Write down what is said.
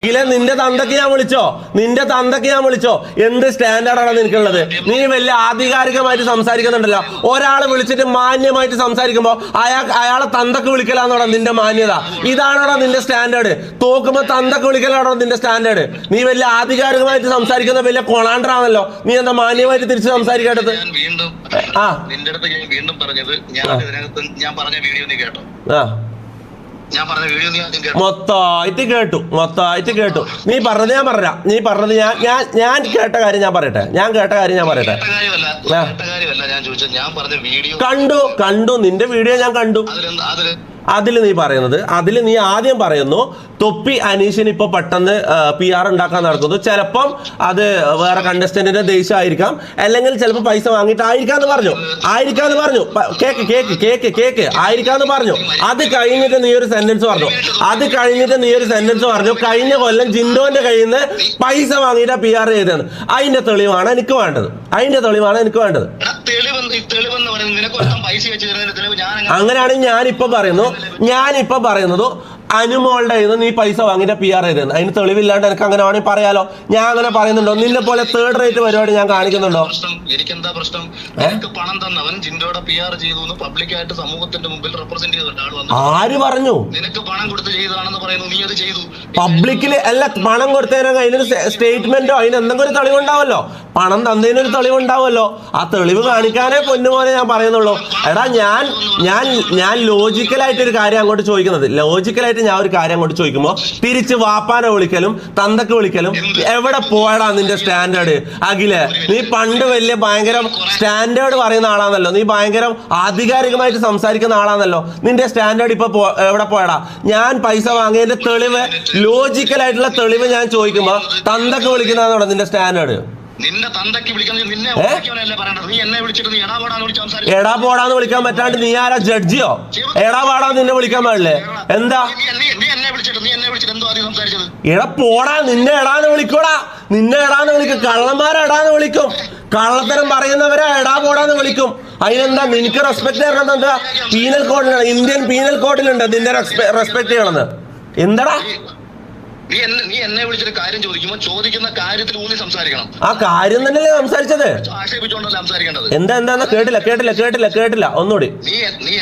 നിന്റെ തന്തക്ക് ഞാൻ വിളിച്ചോ എന്ത് സ്റ്റാൻഡേർഡാണ് നിനക്കുള്ളത്? നീ വലിയ ആധികാരികമായിട്ട് സംസാരിക്കുന്നുണ്ടല്ലോ. ഒരാളെ വിളിച്ചിട്ട് മാന്യമായിട്ട് സംസാരിക്കുമ്പോ അയാളെ തന്തക്ക് വിളിക്കലാന്നോടാ നിന്റെ മാന്യത? ഇതാണോടാ നിന്റെ സ്റ്റാൻഡേർഡ്? തോക്കുമ്പോ തന്തക്ക് വിളിക്കലാണോ നിന്റെ സ്റ്റാൻഡേർഡ്? നീ വലിയ ആധികാരികമായിട്ട് സംസാരിക്കുന്ന വലിയ കൊണാണ്ടറാണല്ലോ. നീ എന്താ മാന്യമായിട്ട് തിരിച്ച് സംസാരിക്കേണ്ടത്? മൊത്തമായിട്ട് കേട്ടു. നീ പറഞ്ഞത് ഞാൻ കേട്ട കാര്യം ഞാൻ പറയട്ടെ. കണ്ടു നിന്റെ വീഡിയോ ഞാൻ കണ്ടു. അതിൽ നീ ആദ്യം പറയുന്നു തൊപ്പി അനീഷിന് ഇപ്പൊ പെട്ടെന്ന് PR ഉണ്ടാക്കാൻ നടക്കുന്നു. ചിലപ്പം അത് വേറെ കണ്ടസ്റ്റന്റിന്റെ ദേഷ്യമായിരിക്കാം, അല്ലെങ്കിൽ ചിലപ്പോൾ പൈസ വാങ്ങിയിട്ടായിരിക്കാന്ന് പറഞ്ഞു. കേക്ക് ആയിരിക്കാന്ന് പറഞ്ഞു. അത് കഴിഞ്ഞിട്ട് നീ ഒരു സെന്റൻസ് പറഞ്ഞു കഴിഞ്ഞ കൊല്ലം ജിൻഡോന്റെ കയ്യിൽ നിന്ന് പൈസ വാങ്ങിയിട്ടാ PR ചെയ്തത്. അതിന്റെ തെളിവാണ് എനിക്ക് വേണ്ടത്. അങ്ങനെയാണെങ്കിൽ ഞാനിപ്പോ പറയുന്നത് അനുമോളുടെ നീ പൈസ വാങ്ങിയിട്ട് PR ചെയ്തത്. അതിന് തെളിവില്ലാണ്ട് എനിക്ക് അങ്ങനെ വേണമെങ്കിൽ പറയാലോ. ഞാൻ അങ്ങനെ പറയുന്നുണ്ടോ? നിന്നെ പോലെ തേർഡ് റേറ്റ് പരിപാടി ഞാൻ കാണിക്കുന്നുണ്ടോ? എനിക്കെന്താ പ്രശ്നം? പണം തന്നവൻ ജിൻഡോടെ PR ചെയ്തു പബ്ലിക്കായിട്ട് സമൂഹത്തിന്റെ മുമ്പിൽ റെപ്രസെന്റ് ചെയ്തിട്ട് ആര് പറഞ്ഞു? നിനക്ക് പണം കൊടുത്ത് ചെയ്തതാണെന്ന് പറയുന്നു. നീ അത് ചെയ്തു പബ്ലിക്കില് അല്ല. പണം കൊടുത്തതിനോ അതിനൊരു സ്റ്റേറ്റ്മെന്റോ അതിന് എന്തെങ്കിലും ഒരു തെളിവുണ്ടാവല്ലോ. പണം തന്നതിനൊരു തെളിവുണ്ടാവല്ലോ. ആ തെളിവ് കാണിക്കാനേ പൊന്നുപോലെ ഞാൻ പറയുന്നുള്ളൂ. എടാ ഞാൻ ലോജിക്കലായിട്ടൊരു കാര്യം അങ്ങോട്ട് ചോദിക്കുന്നത്. ഞാൻ ഒരു കാര്യം അങ്ങോട്ട് ചോദിക്കുമ്പോ തിരിച്ച് വാപ്പാനെ വിളിക്കലും തന്തക്ക് വിളിക്കലും എവിടെ പോയടാ നിന്റെ സ്റ്റാൻഡേർഡ്? അഖിലെ, നീ പണ്ട് വലിയ ഭയങ്കര സ്റ്റാൻഡേർഡ് പറയുന്ന ആളാണല്ലോ. നീ ഭയങ്കര ആധികാരികമായിട്ട് സംസാരിക്കുന്ന ആളാണല്ലോ. നിന്റെ സ്റ്റാൻഡേർഡ് ഇപ്പൊ എവിടെ പോയടാ? ഞാൻ പൈസ വാങ്ങിയതിന്റെ തെളിവ്, ലോജിക്കലായിട്ടുള്ള തെളിവ് ഞാൻ ചോദിക്കുമ്പോ തന്തക്ക് വിളിക്കുന്നതാണോ നിന്റെ സ്റ്റാൻഡേർഡ്? എടാ പോടാന്ന് വിളിക്കാൻ പറ്റാണ്ട് നീ ആരാ? ജഡ്ജിയോ? എടാ പാടാന്ന് നിന്നെ വിളിക്കാൻ പാടില്ലേ? എന്താ എടാ പോടാ? നിന്നെ എടാന്ന് വിളിക്കൂടാ. കള്ളന്മാരെടാന്ന് വിളിക്കും. കള്ളത്തരം പറയുന്നവരെ എടാ പോടാന്ന് വിളിക്കും. അതിനെന്താ? നിനക്ക് റെസ്പെക്ട് ചെയ്യണമെന്ന് എന്താ? പീനൽ കോഡിലാണ്, ഇന്ത്യൻ പീനൽ കോഡിലുണ്ട് നിന്നെ റെസ്പെക്ട് ചെയ്യണമെന്ന്. എന്താടാ? നീ എന്നെ വിളിച്ചൊരു കാര്യം ചോദിക്കുമ്പോൾ ചോദിക്കുന്ന കാര്യത്തിൽ ഊന്നി സംസാരിക്കണം. ആ കാര്യം തന്നെയല്ലേ സംസാരിച്ചത്? ആക്ഷേപിച്ചുകൊണ്ടല്ല സംസാരിക്കേണ്ടത്. എന്താ കേട്ടില്ല ഒന്നുകൂടി. നീ